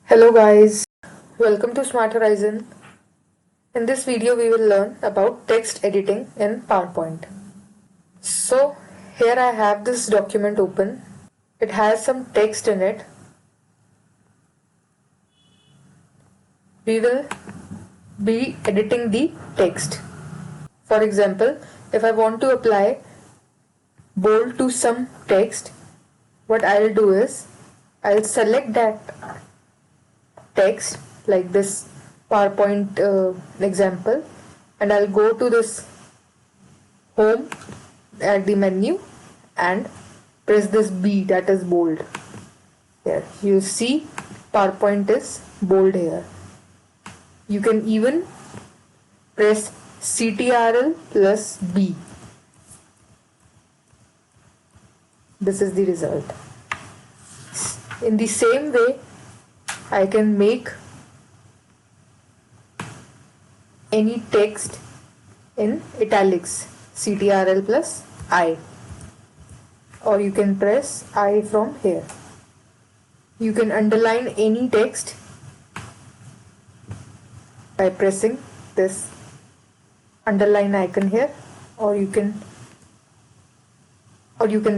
Hello guys, welcome to Smart Horizon. In this video we will learn about text editing in PowerPoint. So here I have this document open. It has some text in it. We will be editing the text. For example, if I want to apply bold to some text, what I'll do is I'll select that text like this PowerPoint example, and I'll go to this home at the menu and press this B, that is bold. Here you see PowerPoint is bold here. You can even press CTRL plus B. This is the result. In the same way, I can make any text in italics, CTRL plus I, or you can press I from here. You can underline any text by pressing this underline icon here, or you can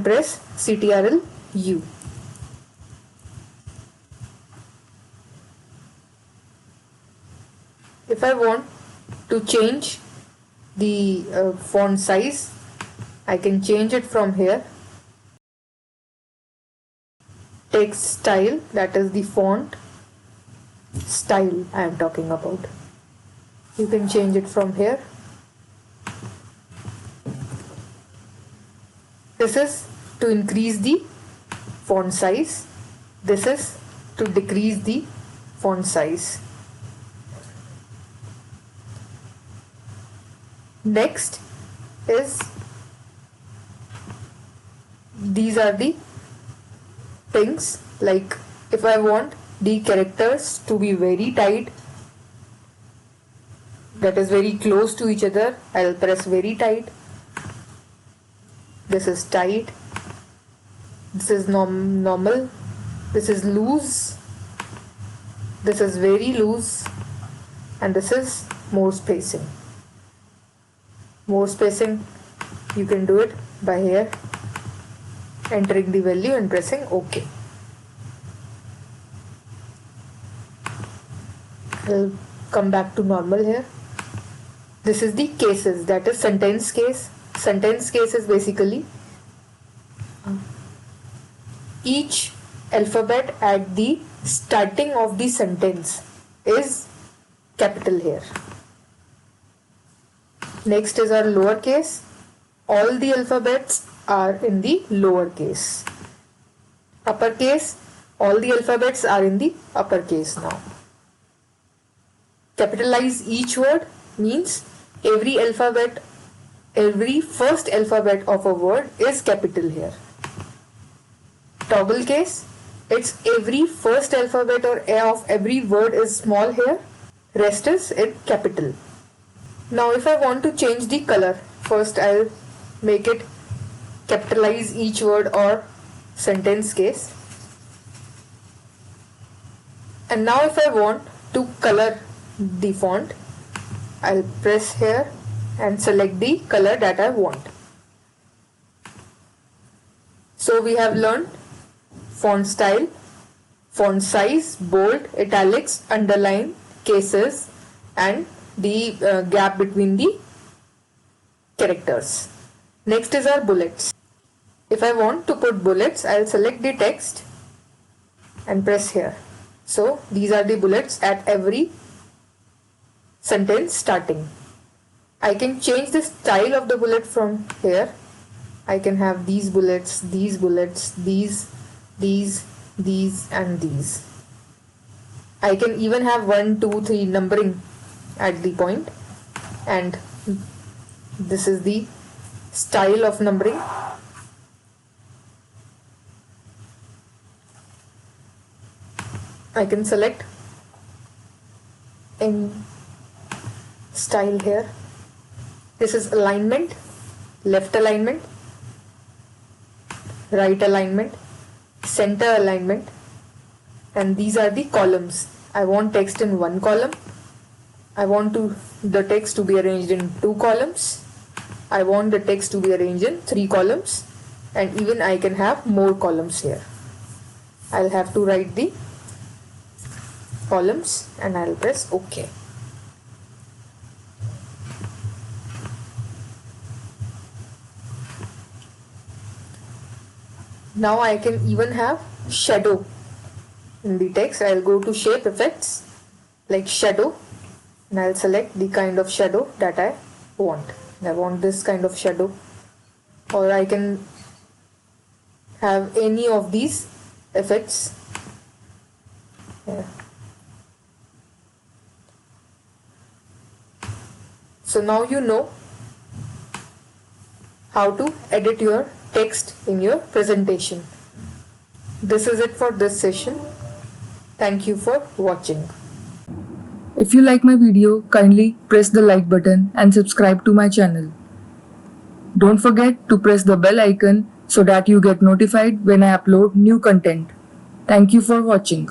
press CTRL U. If I want to change the font size, I can change it from here. Text style, that is the font style I am talking about. You can change it from here. This is to increase the font size. This is to decrease the font size. Next is, these are the things, like if I want the characters to be very tight, that is very close to each other, I'll press very tight. This is tight. This is normal. This is loose. This is very loose. And this is more spacing. More spacing, you can do it by here, entering the value and pressing OK. I'll come back to normal here. This is the cases, that is sentence case. Sentence case is basically each alphabet at the starting of the sentence is capital here. Next is our lowercase. All the alphabets are in the lowercase. Uppercase, all the alphabets are in the uppercase now. Capitalize each word means every first alphabet of a word is capital here. Toggle case, it's every first alphabet or A of every word is small here, rest is in capital. Now if I want to change the color, first I'll make it capitalize each word or sentence case. And now if I want to color the font, I'll press here and select the color that I want. So we have learned font style, font size, bold, italics, underline, cases, and the gap between the characters. Next is our bullets. If I want to put bullets, I'll select the text and press here. So these are the bullets at every sentence starting. I can change the style of the bullet from here. I can have these bullets, these, and these. I can even have 1, 2, 3 numbering at the point, and this is the style of numbering. I can select any style here. This is alignment, left alignment, right alignment, center alignment, and these are the columns. I want text in one column. I want the text to be arranged in 2 columns. I want the text to be arranged in 3 columns, and even I can have more columns here. I'll have to write the columns and I'll press OK. Now I can even have shadow in the text. I'll go to shape effects like shadow and I'll select the kind of shadow that I want. I want this kind of shadow, or I can have any of these effects here. So now you know how to edit your text in your presentation. This is it for this session. Thank you for watching. If you like my video, kindly press the like button and subscribe to my channel. Don't forget to press the bell icon so that you get notified when I upload new content. Thank you for watching.